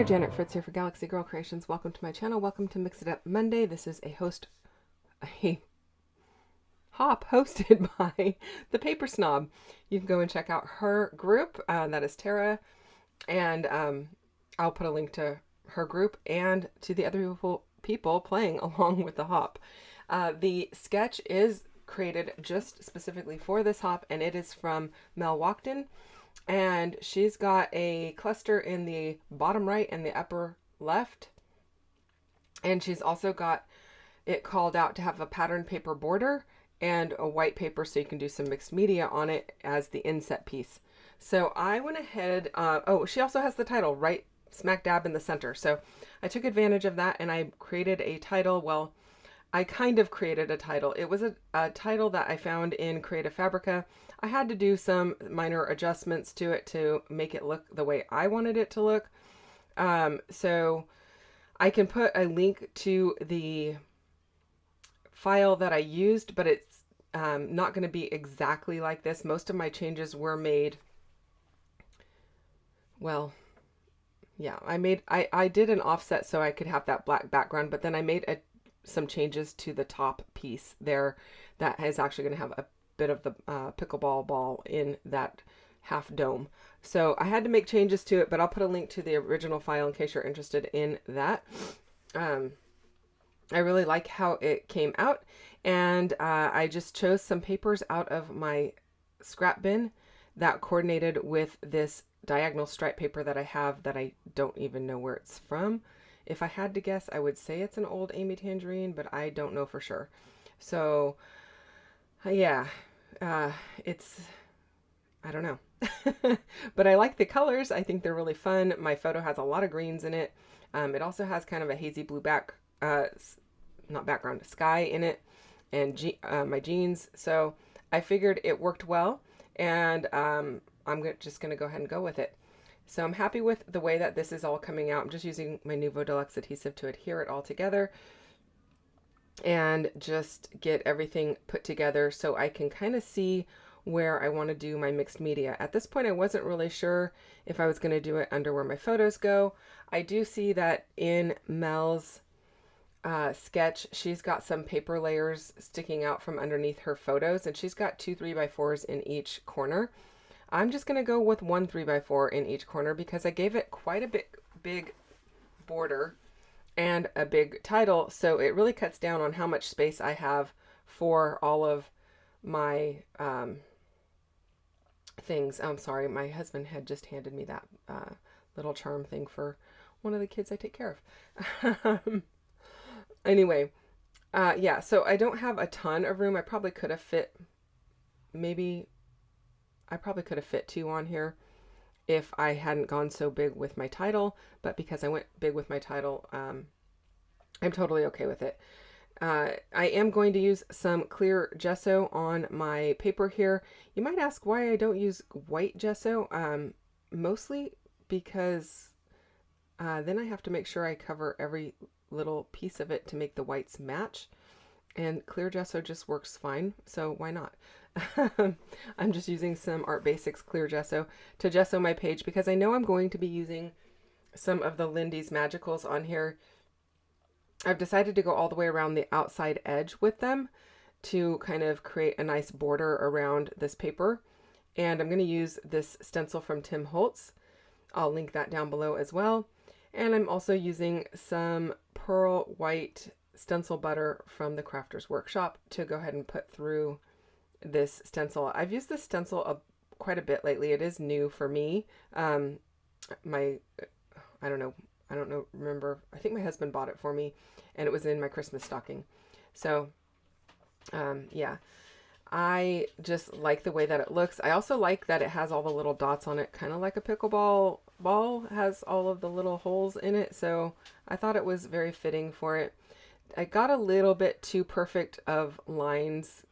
Janet Fritz here for Galaxy Girl Creations. Welcome to my channel. Welcome to Mix It Up Monday. This is a hop hosted by the Paper Snob. You can go and check out her group. That is Tara, and I'll put a link to her group and to the other people playing along with the hop. The sketch is created just specifically for this hop, and it is from Mel Walkden. And she's got a cluster in the bottom right and the upper left. And she's also got it called out to have a pattern paper border and a white paper so you can do some mixed media on it as the inset piece. So I went ahead, oh, she also has the title right smack dab in the center. So I took advantage of that and I created a title. Well, I kind of created a title. It was a title that I found in Creative Fabrica. I had to do some minor adjustments to it to make it look the way I wanted it to look. So I can put a link to the file that I used, but it's not going to be exactly like this. Most of my changes were made, well, yeah, I did an offset so I could have that black background, but then I made some changes to the top piece there that is actually going to have a bit of the pickleball ball in that half dome. So I had to make changes to it, but I'll put a link to the original file in case you're interested in that. I really like how it came out, and I just chose some papers out of my scrap bin that coordinated with this diagonal stripe paper that I have that I don't even know where it's from. If I had to guess, I would say it's an old Amy Tangerine, but I don't know for sure. So yeah, I don't know. But I like the colors. I think they're really fun. My photo has a lot of greens in it. It also has kind of a hazy blue not background, sky in it, and my jeans. So I figured it worked well, and I'm just going to go ahead and go with it. So I'm happy with the way that this is all coming out. I'm just using my Nuvo Deluxe adhesive to adhere it all together and just get everything put together so I can kind of see where I want to do my mixed media. At this point, I wasn't really sure if I was going to do it under where my photos go. I do see that in Mel's sketch, she's got some paper layers sticking out from underneath her photos, and she's got 2 3x4s in each corner. I'm just going to go with 1 3x4 in each corner because I gave it quite a big border and a big title, so it really cuts down on how much space I have for all of my things. I'm sorry, my husband had just handed me that little charm thing for one of the kids I take care of. Anyway, yeah, so I don't have a ton of room. I probably could have fit fit 2 on here if I hadn't gone so big with my title, but because I went big with my title, I'm totally okay with it. I am going to use some clear gesso on my paper here. You might ask why I don't use white gesso, mostly because then I have to make sure I cover every little piece of it to make the whites match, and clear gesso just works fine, so why not? I'm just using some Art Basics clear gesso to gesso my page because I know I'm going to be using some of the Lindy's Magicals on here. I've decided to go all the way around the outside edge with them to kind of create a nice border around this paper, and I'm going to use this stencil from Tim Holtz. I'll link that down below as well. And I'm also using some pearl white stencil butter from the Crafters Workshop to go ahead and put through this stencil. I've used this stencil quite a bit lately. It is new for me. I don't know, remember, I think my husband bought it for me and it was in my Christmas stocking. So, yeah, I just like the way that it looks. I also like that it has all the little dots on it, kind of like a pickleball ball has all of the little holes in it. So I thought it was very fitting for it. I got a little bit too perfect of lines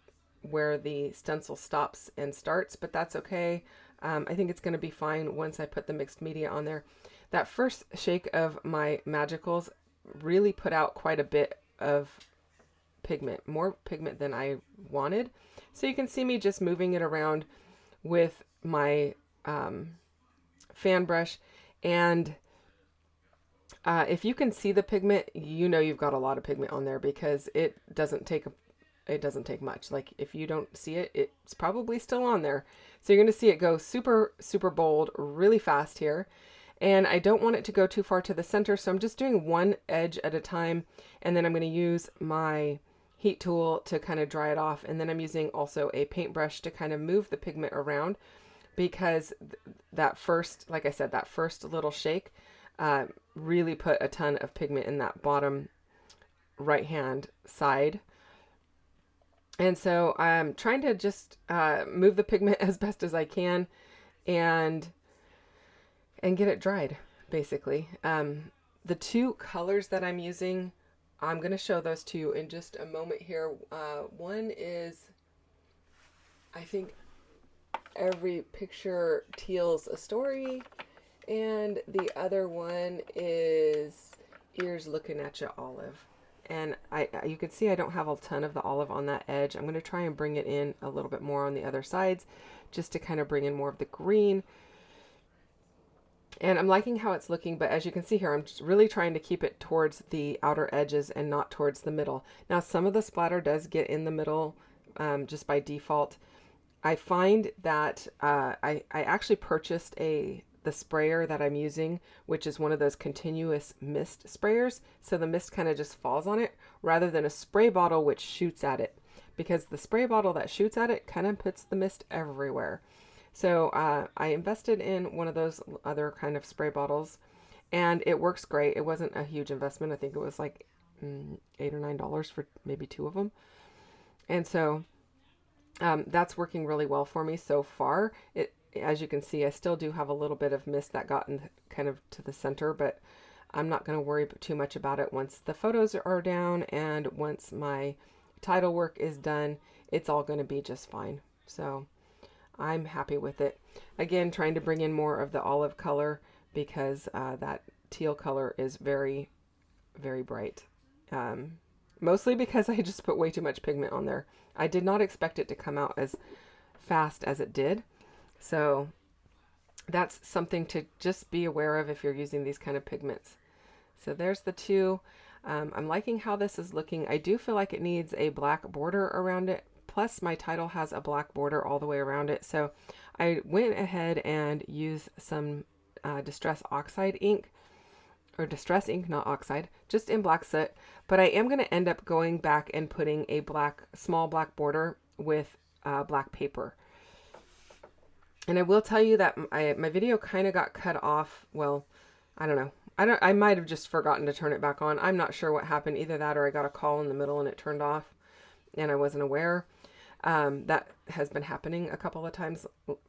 where the stencil stops and starts, but that's okay. I think it's going to be fine once I put the mixed media on there. That first shake of my Magicals really put out quite a bit of pigment, more pigment than I wanted. So you can see me just moving it around with my fan brush, and If you can see the pigment, you know you've got a lot of pigment on there because it doesn't take much. Like if you don't see it, it's probably still on there. So you're going to see it go super, super bold really fast here. And I don't want it to go too far to the center, so I'm just doing one edge at a time. And then I'm going to use my heat tool to kind of dry it off. And then I'm using also a paintbrush to kind of move the pigment around because that first, like I said, that first little shake really put a ton of pigment in that bottom right hand side. And so I'm trying to just move the pigment as best as I can and get it dried, basically. The two colors that I'm using, I'm going to show those to you in just a moment here. One is, I think, Every Picture Tells a Story, and the other one is Ears Looking at You Olive. And you can see I don't have a ton of the olive on that edge. I'm going to try and bring it in a little bit more on the other sides just to kind of bring in more of the green. And I'm liking how it's looking, but as you can see here, I'm just really trying to keep it towards the outer edges and not towards the middle. Now, some of the splatter does get in the middle just by default. I find that I actually purchased the sprayer that I'm using, which is one of those continuous mist sprayers. So the mist kind of just falls on it rather than a spray bottle which shoots at it, because the spray bottle that shoots at it kind of puts the mist everywhere. So I invested in one of those other kind of spray bottles, and it works great. It wasn't a huge investment. I think it was like $8 or $9 for maybe two of them. And so that's working really well for me so far. As you can see, I still do have a little bit of mist that got in kind of to the center, but I'm not going to worry too much about it once the photos are down and once my title work is done. It's all going to be just fine. So I'm happy with it. Again, trying to bring in more of the olive color because that teal color is very, very bright. Mostly because I just put way too much pigment on there. I did not expect it to come out as fast as it did. So that's something to just be aware of if you're using these kind of pigments. So there's the two. I'm liking how this is looking. I do feel like it needs a black border around it. Plus my title has a black border all the way around it. So I went ahead and used some Distress Oxide ink, or Distress ink, not oxide, just in black soot. But I am going to end up going back and putting a small black border with black paper. And I will tell you that my video kind of got cut off. Well, I don't know. I might have just forgotten to turn it back on. I'm not sure what happened. Either that or I got a call in the middle and it turned off and I wasn't aware. That has been happening a couple of times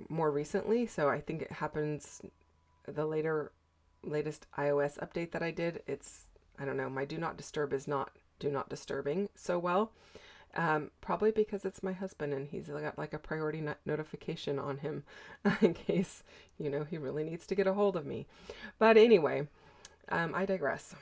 more recently. So I think it happens the latest iOS update that I did. I don't know, my do not disturb is not do not disturbing so well. Probably because it's my husband and he's got like a priority notification on him in case, he really needs to get a hold of me. But anyway, I digress.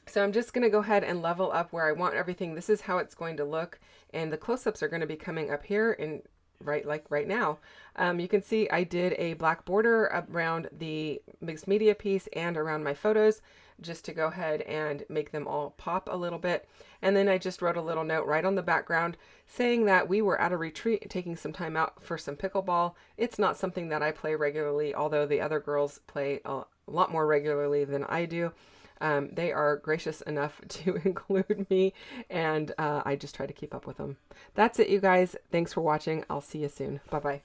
So I'm just going to go ahead and level up where I want everything. This is how it's going to look. And the close-ups are going to be coming up here in right now. You can see I did a black border around the mixed media piece and around my photos just to go ahead and make them all pop a little bit. And then I just wrote a little note right on the background saying that we were at a retreat taking some time out for some pickleball. It's not something that I play regularly, although the other girls play a lot more regularly than I do. They are gracious enough to include me, and I just try to keep up with them. That's it, you guys. Thanks for watching. I'll see you soon. Bye-bye.